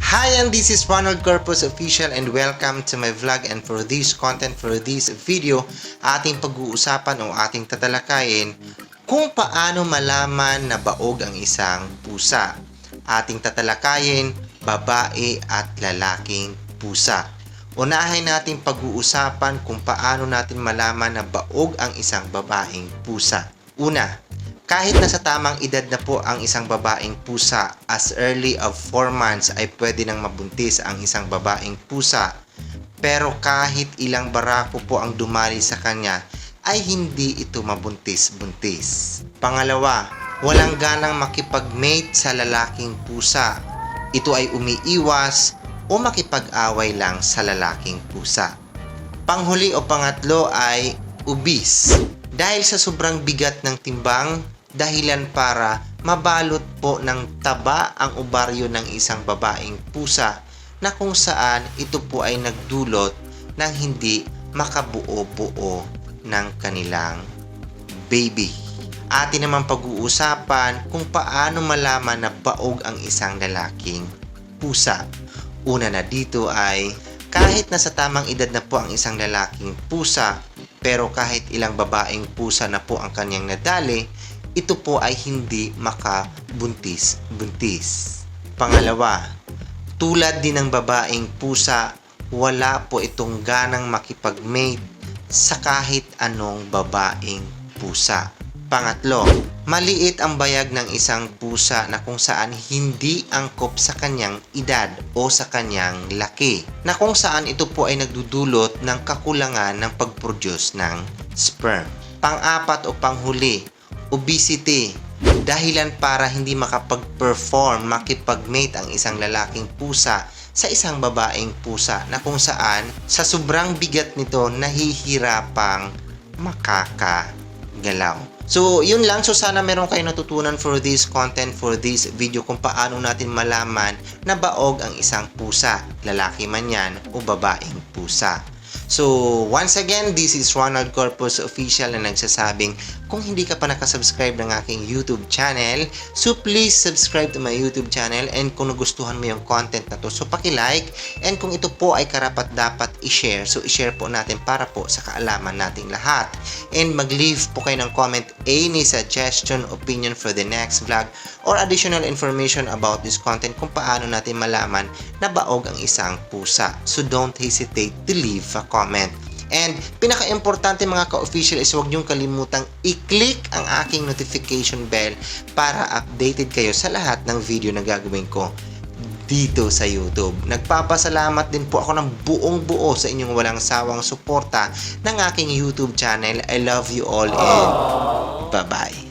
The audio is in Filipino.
Hi, and this is Ronald Corpus Official and welcome to my vlog. And for this content, for this video, ating pag-uusapan o ating tatalakayin kung paano malaman na baog ang isang pusa. Ating tatalakayin, babae at lalaking pusa. Unahin natin pag-uusapan kung paano natin malaman na baog ang isang babaeng pusa. Una, kahit nasa tamang edad na po ang isang babaeng pusa, as early of 4 months ay pwede nang mabuntis ang isang babaeng pusa. Pero kahit ilang barako po ang dumali sa kanya, ay hindi ito mabuntis-buntis. Pangalawa, walang ganang makipag-mate sa lalaking pusa. Ito ay umiiwas o makipag-away lang sa lalaking pusa. Panghuli o pangatlo ay obese. Dahil sa sobrang bigat ng timbang, dahilan para mabalot po ng taba ang ovaryo ng isang babaeng pusa na kung saan ito po ay nagdulot ng hindi makabuo-buo ng kanilang baby. Atin naman pag-uusapan kung paano malaman na baog ang isang lalaking pusa. Una na dito ay kahit nasa tamang edad na po ang isang lalaking pusa, pero kahit ilang babaeng pusa na po ang kanyang nadali, ito po ay hindi makabuntis-buntis. Pangalawa, tulad din ng babaeng pusa, wala po itong ganang makipag-mate sa kahit anong babaeng pusa. Pangatlo, maliit ang bayag ng isang pusa na kung saan hindi angkop sa kanyang edad o sa kanyang laki, na kung saan ito po ay nagdudulot ng kakulangan ng pag-produce ng sperm. Pang-apat o panghuli, obesity. Dahilan para hindi makapag-perform, makipag-mate ang isang lalaking pusa sa isang babaeng pusa na kung saan sa sobrang bigat nito nahihirapang makakagalaw. So, yun lang. So, sana meron kayo natutunan for this content, for this video kung paano natin malaman na baog ang isang pusa, lalaki man yan o babaeng pusa. So, once again, this is Ronald Corpus Official na nagsasabing kung hindi ka pa nakasubscribe ng aking YouTube channel, so please subscribe to my YouTube channel, and kung nagustuhan mo yung content na to, so paki-like, and kung ito po ay karapat dapat i-share, so i-share po natin para po sa kaalaman nating lahat. And mag-leave po kayo ng comment, any suggestion, opinion for the next vlog, or additional information about this content kung paano natin malaman na baog ang isang pusa. So don't hesitate to leave a comment. And pinaka-importante mga ka-official is huwag niyong kalimutang i-click ang aking notification bell para updated kayo sa lahat ng video na gagawin ko dito sa YouTube. Nagpapasalamat din po ako ng buong buo sa inyong walang sawang suporta ng aking YouTube channel. I love you all and bye-bye.